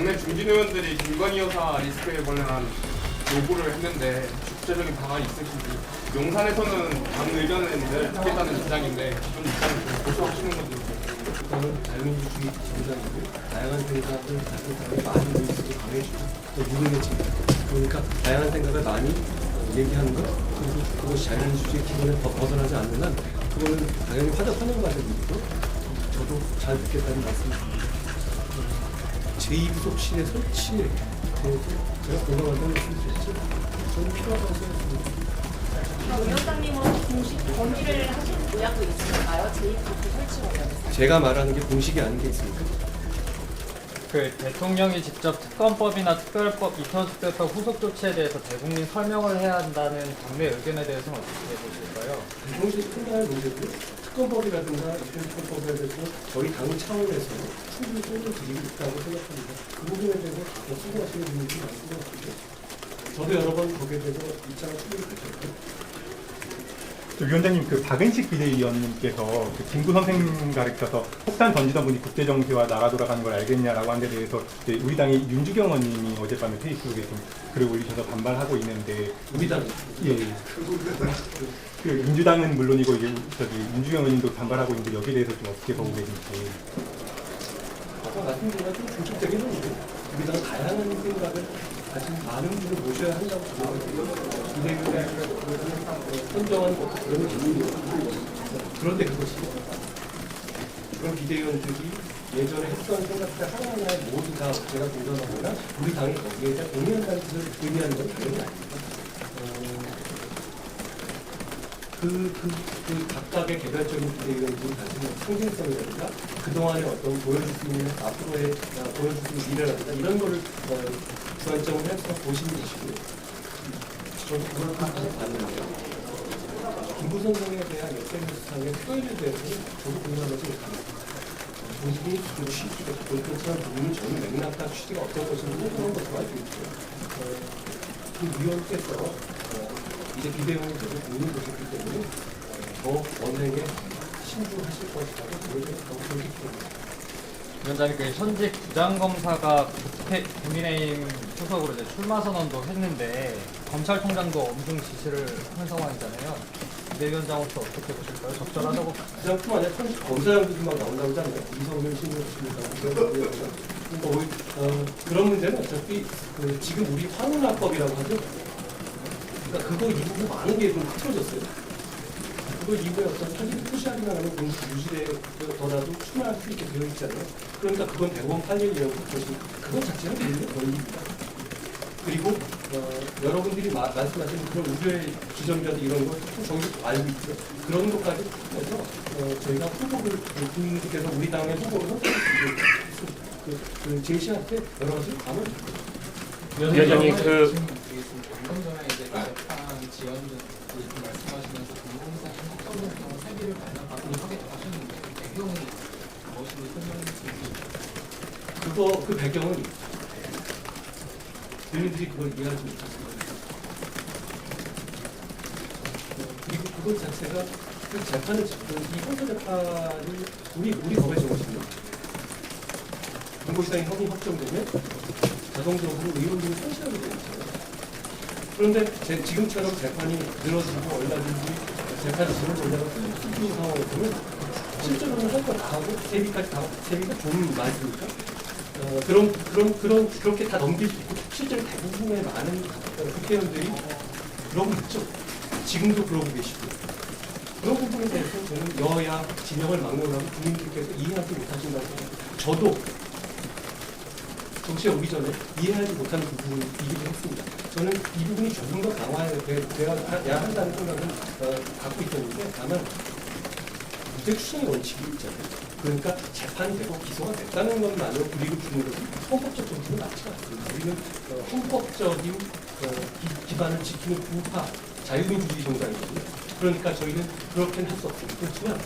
당내 중진 의원들이 김건희 여사 리스크에 관련한 요구를 했는데 구체적인 방안이 있으신지, 용산에서는 당 의견을 듣겠다는 입장인데 그런 입장을 고수하시는 건지. 저는 자유민주주의 정당이고 다양한 생각을 가진 사람이 많은 의식을 강해주고 또 유능해집니다. 그러니까 다양한 생각을 많이 얘기하는 것, 그리고 그것이 자유민주주의 기본에 벗어나지 않는 한 그거는 당연히 환영받는 일이고 저도 잘 듣겠다는 말씀입니다. 제2부속실의 설치에 대해서 제가 공감한다는 말씀드렸죠. 저는 필요하다고 생각합니다. 위원장님은 공식 건의를 하신 모양도 있을까요? 제2부속실 설치 관련해서. 제가 말하는 게 공식이 아닌 게 있습니까? 그 대통령이 직접 특검법이나 특별법, 이천특별법 후속 조치에 대해서 대국민 설명을 해야 한다는 당내 의견에 대해서는 어떻게 보실까요? 대통령이 판단할 문제고요. 특검법이라든가 이천특별법이라든가 저희 당 차원에서 충분히 도움을 드리고 있다고 생각합니다. 그 부분에 대해서 더 수고하시는 분들이 많은 것 같고요. 저도 여러 번 거기에 대해서 입장을 충분히 밝혔고요. 위원장님, 그 박은식 비대위원님께서 그 김구 선생님 가르쳐서 폭탄 던지던 분이 국제 정세와 나라 돌아가는 걸 알겠냐라고 한 데 대해서 우리 당의 윤주경 의원님이 어젯밤에 페이스북에 좀 글을 올리셔서 반발하고 있는데, 우리 당 예, 그 민주당은 물론이고 이제 저기 윤주경 의원님도 반발하고 있는데 여기에 대해서 좀 어떻게 보고 계신지. 아까 말씀드린 좀 중립적인 건데 우리 당은 다양한 생각을 가진 많은 분을 모셔야 한다고 생각합니다. 비대위원회 선정한 것도 그런 게 있습니다. 그런데 그것이 그런 비대위원들이 예전에 했던 생각들 하나하나 모두 다 제가 공감하거나 우리 당이 거기에 대한 동의한다는 뜻을 의미하는 건 당연히 아닙니다. 그 각각의 개별적인 비대위원들이 가지는 상징성이라든가 그동안의 어떤 보여줄 수 있는 앞으로의 보여줄 수 있는 미래라든가 이런 거를 주안점을 해서 보시는 것이고요. 저도 그걸 봤는데요. 김구 선생에 대한 SNS상의 표현에 대해서는 저도 공감하지 못합니다. 본인이 그 취지가 그것처럼 본인이 전혀 맥락과 취지가 어떤 것인지 그런 것도 알고 있고요. 그 위원께서 이제 비대위원이 되고 본인이 되셨기 때문에 더 언행에 신중하실 것이라고 보여졌다고 생각합니다. 위원장님, 그 현직 부장검사가 국민의힘 소속으로 이제 출마 선언도 했는데 검찰총장도 엄중 지시를 하는 상황이잖아요. 비대위원장으로서 어떻게 보실까요? 적절하다고? 그냥뿐 아니라 검사장들이 막 나온다고 하잖아요. 이성을 그런 문제는 어차피 지금 우리 황운화법이라고 하죠. 그러니까 그거 이후에 많은 게 좀 흐트러졌어요. 그거 이후에 어떤 사실 표시하기만 하면 공식 유지되더라도 출마할 수 있게 되어 있잖아요. 그러니까 그건 대법원 판례이라고 것입니다. 그것 자체는 우리의 권리입니다. 그리고 여러분들이 말씀하시는 그런 우려의 지점이라든지 이런 걸 저희도 알고 있죠. 그런 것까지 해서 저희가 후보를 국민들께서 우리 당의 후보를 제시할 때 여러 가지 감을 위원장님 그 방금 전에 이제 재판 지연도 말씀하시면서 공공사 행정적인 경우 세비를 발행하고 하겠다고 하셨는데 배경이 무엇인지 설명해 주시죠. 그 배경은 국민들이 그걸 이해하지 못했습니다. 그리고 그것 자체가 그 재판을 이 형사 재판이 우리 법의 정신입니다. 공고시장이 형이 확정되면 자동적으로 의원들이 상실하게 되어 있잖아요. 그런데 지금처럼 재판이 늘어지고 얼마든지 재판이 지금 올라가고 수준 상황에서는 실제로는 할 거 다 하고 세비가 좀 많습니까? 그렇게 다 넘길 수 있고 실제로 대부분의 많은 국회의원들이 그러고 있죠. 지금도 그러고 계시고 그런 부분에 대해서 저는 여야 진영을 막론하고 국민들께서 이해하지 못하신다고 생각합니다. 저도 정치에 오기 전에 이해하지 못하는 부분이기도 했습니다. 저는 이 부분이 조금 더 강화돼야 한다는 생각을 갖고 있었는데 다만 무죄 추정의 원칙이 있잖아요. 그러니까 재판이 되고 기소가 됐다는 것만으로 불이익을 주는 것은 헌법적 정신은 맞지 않습니다. 우리는 헌법적인 기반을 지키는 우파 자유민주주의 정당이거든요. 그러니까 저희는 그렇게는 할 수 없습니다. 그렇지만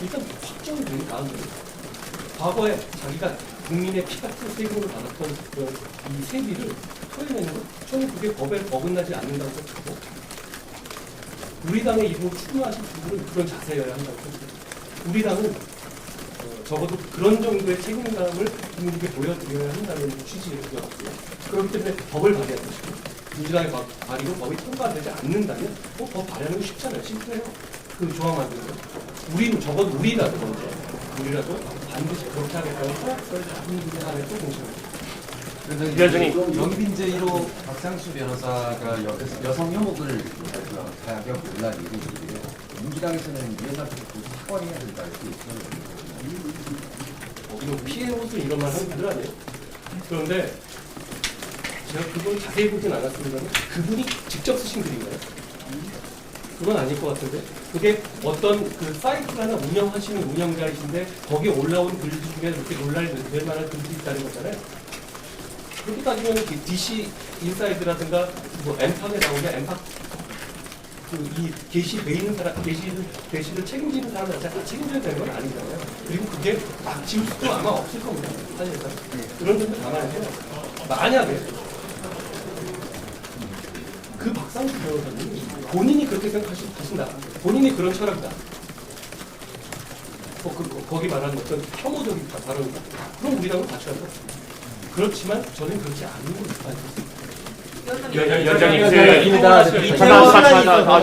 일단 확정이 된 다음에 과거에 자기가 국민의 피 같은 세금을 받았던 이 세비를 토해내는 것, 저는 그게 법에 어긋나지 않는다고 생각하고 우리 당의 이름으로 출마하신 분들은 그런 자세여야 한다고 생각합니다. 우리 당은 적어도 그런 정도의 책임감을 국민에게 보여드려야 한다는 취지였고요. 그렇기 때문에 법을 발의한 것이고 민주당의 발의로 법이 통과되지 않는다면 법 발의하는 거 쉽잖아요. 심플해요. 그 조항 만드는 거. 우리는 적어도 우리라도 반드시 그렇게 하겠다는 허락서를 국민들 안에 또 공시합니다. 위원장님. 연빈제 1호 박상수 변호사가 여성 혐오를 가격 논란이 일으키고요. 민주당에서는 위원장한테 사과해야 된다 이렇게 얘기하는 이거 피해 호소 이런 말 하는 분들 아니에요. 그런데 제가 그걸 자세히 보진 않았습니다만 그분이 직접 쓰신 글인가요? 그건 아닐 것 같은데 그게 어떤 그 사이트를 하나 운영하시는 운영자이신데 거기에 올라온 글들 중에 이렇게 논란이 될 만한 글들이 있다는 거잖아요. 그렇게 따지면 DC 인사이드라든가 뭐 엠팍에 나오냐 엠팍 이 게시돼 있는 사람 게시를 책임지는 사람 자체가 책임져야 되는 건 아니잖아요. 그리고 그게 막 지울 수도 아마 없을 겁니다. 사실상 그런 점도 감안해서 만약에 그 박상수 변호사님이 본인이 그렇게 생각하신다. 본인이 그런 철학이다. 거기 말하는 어떤 혐오적인 발언이다. 그럼 우리랑은 같이 한다. 그렇지만 저는 그렇지 않은 걸 위원장님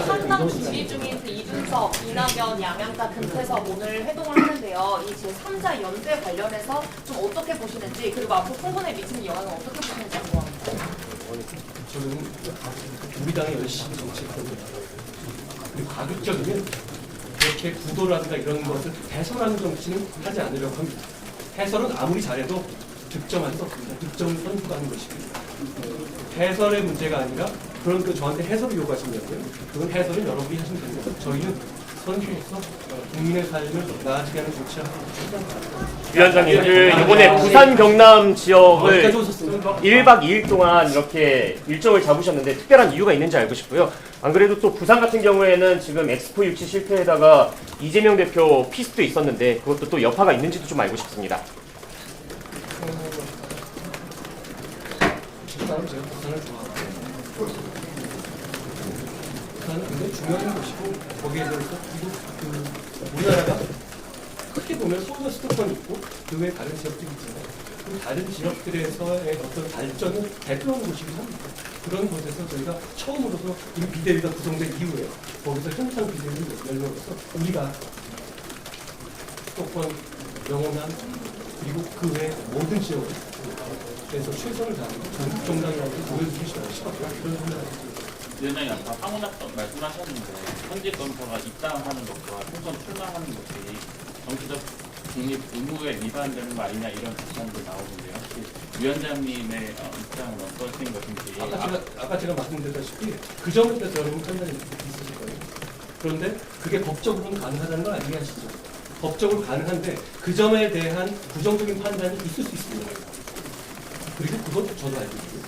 한당 준비 중인 그 이준석, 이낙연, 양양자, 금태섭 오늘 회동을 하는데요. 이 제3자 연대 관련해서 좀 어떻게 보시는지 그리고 앞으로 총선에 미치는 영향을 어떻게 보시는지 궁금합니다. 저는 우리 당이 열심히 정치했거든요. 그리고 가급적이면 그렇게 구도라든가 이런 것을 해설하는 정치는 하지 않으려고 합니다. 해설은 아무리 잘해도 득점할 수 없습니다. 득점을 선수하는 것입니다. 해설의 문제가 아니라 그런 그 저한테 해설을 요구하신다고요. 그건 해설은 여러분이 하시면 됩니다. 저희는 선수로서 국민의 삶을 나아지게 하는 조치를 하고 있습니다. 위원장님, 이번에 부산 경남 지역을 어디까지 오셨습니까? 1박 2일 동안 이렇게 일정을 잡으셨는데 특별한 이유가 있는지 알고 싶고요. 안 그래도 또 부산 같은 경우에는 지금 엑스포 유치 실패에다가 이재명 대표 피습도 있었는데 그것도 또 여파가 있는지도 좀 알고 싶습니다. 부산은 제가 부산을 좋아하고 부산은 굉장히 중요한 곳이고 거기에 대해서 그리고 그 우리나라가 크게 보면 서울과 수도권이 있고 그 외에 다른 지역들이 있잖아요. 그 다른 지역들에서의 어떤 발전을 대표하는 곳이긴 합니다. 그런 곳에서 저희가 처음으로서 이 비대위가 구성된 이후에 거기서 현상 비대위를 열면서 우리가 수도권, 영원한 그리고 그 외 모든 지역에서 최선을 다하는 전국 정당이라고 보여주기 싶었다. 그런 생각을 위원장님 아까 황운학도 말씀하셨는데 현직 검사가 입당하는 것과 총선 출마하는 것이 정치적 중립 의무에 위반되는 거 아니냐 이런 비판도 나오는데요. 혹시 위원장님의 입장은 어떠신 것인지. 아까 제가 말씀드렸다시피 그 점에 대해서 여러분 판단이 있으실 거예요. 그런데 그게 법적으로는 가능하다는 걸 알게 하시죠. 법적으로 가능한데 그 점에 대한 부정적인 판단이 있을 수 있습니다. 그리고 그것도 저도 알고 있고요.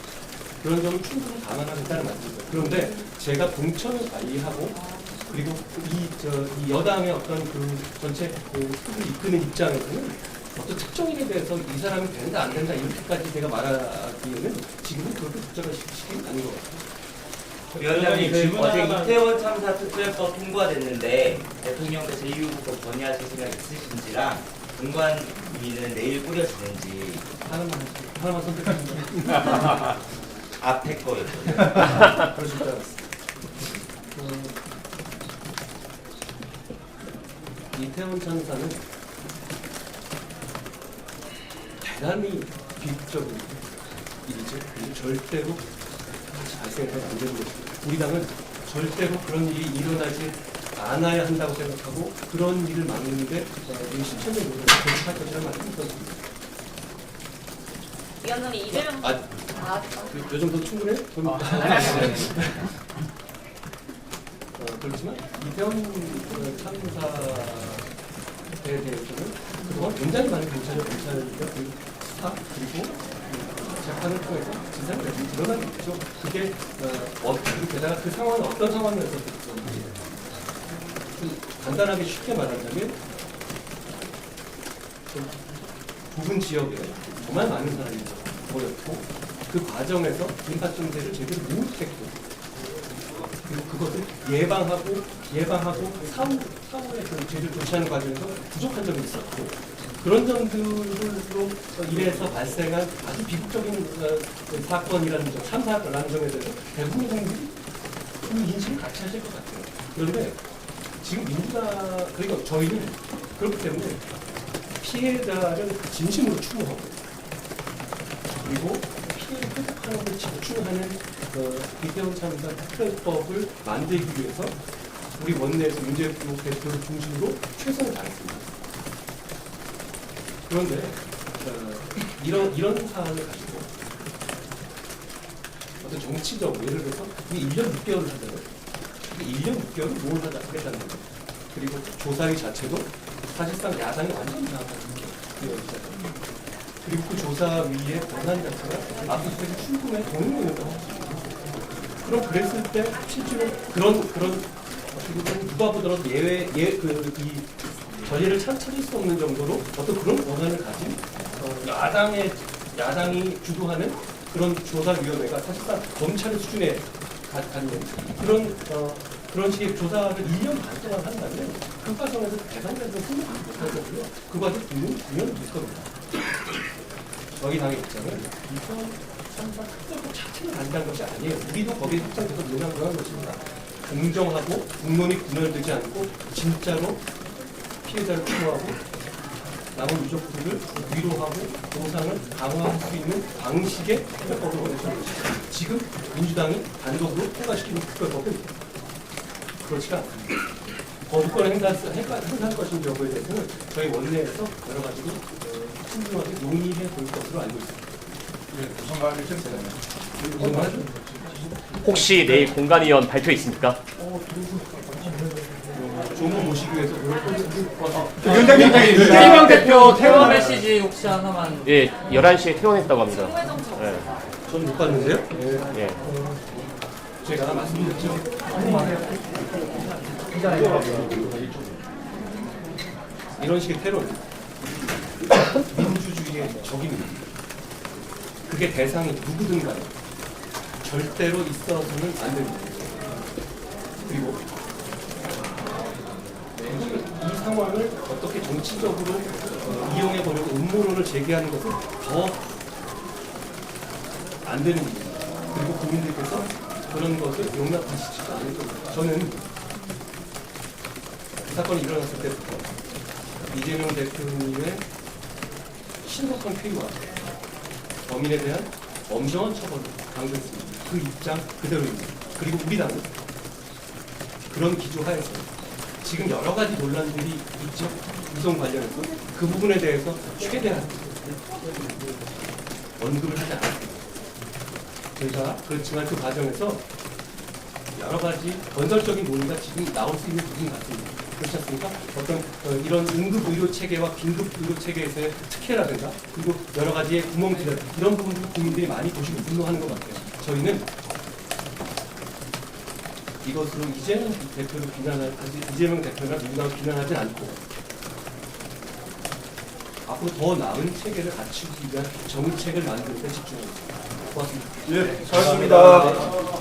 그런 점을 충분히 감안하겠다는 말씀입니다. 그런데 제가 공천을 관리하고 그리고 이 여당의 어떤 그 전체 수를 이끄는 입장에서는 어떤 특정인에 대해서 이 사람이 된다 안 된다 이렇게까지 제가 말하기에는 지금은 그렇게 복잡한 시기는 아닌 것 같습니다. 위원장님, 어제 이태원 참사 특별법 통과됐는데 대통령께서 제2후보권 건의하실 생각 있으신지랑 공관위는 내일 꾸려지는지 하나만 선택합니다. 앞에 거였거든요. 그러실 줄 알았습니다. 이태원 참사는 대단히 비극적인 일이죠. 절대로 다시 발생해서는 안 되는 것입니다. 우리 당은 절대로 그런 일이 일어나지 않아야 한다고 생각하고 그런 일을 막는데 실천적 노력을 계속할 것이라는 말씀을 드렸습니다. 위원장님 이재명 요 정도 충분해요? 그렇지만 이태원 참사에 대해서는 그동안 굉장히 많은 검찰과 그 수사 그리고 재판을 통해서 진상이 계속 드러나겠죠. 그게 게다가 그 상황은 어떤 상황이었었는지 간단하게 쉽게 말하자면 좀 부분 지역에 정말 많은 사람이 모였고 그 과정에서 인파정세를 제대로 못했고 그리고 그것을 예방하고 사후에 그 죄를 조치하는 과정에서 부족한 점이 있었고 그런 점들로 인해서 발생한 아주 비극적인 사건이라는 점, 참사라는 점에 대해서 대부분 국민들이 그 인식을 같이 하실 것 같아요. 그런데 지금 그러니까 저희는 그렇기 때문에 피해자를 진심으로 추모하고 그리고 피해를 회복하는 걸 집중하는 이태원 참사 특별법을 만들기 위해서 우리 원내에서 윤재욱 대표를 중심으로 최선을 다했습니다. 그런데 이런 사안을 가지고 어떤 정치적으로 예를 들어서 이게 1년 6개월을 하잖아요. 1년 6개월을 뭘 하겠다는 거예요. 그리고 조사위 자체도 사실상 야당이 완전히 장악하는 되어 있잖아요. 그리고 그 조사위의 권한 자체가 압수수색 출금에 동의되는 거죠. 그럼 그랬을 때 실제로 그런 어떻게 보면 누가 보더라도 이 전례를 찾을 수 없는 정도로 어떤 그런 권한을 가진 야당이 주도하는 그런 조사위원회가 사실상 검찰 수준에 갖는 그런 식의 조사를 1년 반 동안 한다면 그 과정에서 대상자들은 승리하지 못할 거고요. 그 과정 분명히 될 겁니다. 저희 당의 입장은 이번 참사 특별법 자체를 반대한 것이 아니에요. 우리도 거기에 확장돼서 논의한 것입니다. 공정하고 국론이 분열되지 않고 진짜로 피해자를 추모하고 남은 유족들을 위로하고 보상을 강화할 수 있는 방식의 특별법을 원했던 것이죠. 지금 민주당이 단독으로 통과시키는 특별법은 그렇지가 않습니다. 거부권을 행사할 것인 여부에 대해서는 저희 원내에서 여러 가지로 신중하게 논의해 볼 것으로 알고 있습니다. 구성관을 좀 혹시 내일 공관위원 발표 있습니까? 좋은 분 모시기 위해서 노력하겠습니다. 위원장님 이재명 대표 퇴원 메시지 혹시 하나만. 예, 11시에 퇴원했다고 합니다. 홍회동 예. 전 못 봤는데요. 예. 제가 말씀드렸죠. 이런 식의 테러는 민주주의의 적입니다. 그게 대상이 누구든 간에 절대로 있어서는 안 됩니다. 그리고 이 상황을 어떻게 정치적으로 이용해 보려고 음모론을 제기하는 것은 더 안 되는 일입니다. 그리고 국민들께서 그런 것을 용납하시지도 않을 겁니다. 저는 이 사건이 일어났을 때부터 이재명 대표님의 신속한 퇴위와 범인에 대한 엄정한 처벌을 강조했습니다. 그 입장 그대로입니다. 그리고 우리 당은 그런 기조 하에서 지금 여러 가지 논란들이 있죠. 구성 관련해서 그 부분에 대해서 최대한 언급을 하지 않았습니다. 저희가 그렇지만 그 과정에서 여러 가지 건설적인 논의가 지금 나올 수 있는 부분 같습니다. 그렇지 않습니까? 어떤 이런 응급 의료 체계와 긴급 의료 체계에서의 특혜라든가 그리고 여러 가지의 구멍들 이런 부분들 국민들이 많이 보시고 분노하는 것 같아요. 저희는 이것으로 이재명 대표나 민주당을 비난하지 않고 앞으로 더 나은 체계를 갖추기 위한 정책을 만드는 데 집중하겠습니다. 고맙습니다. 예, 수고하셨습니다.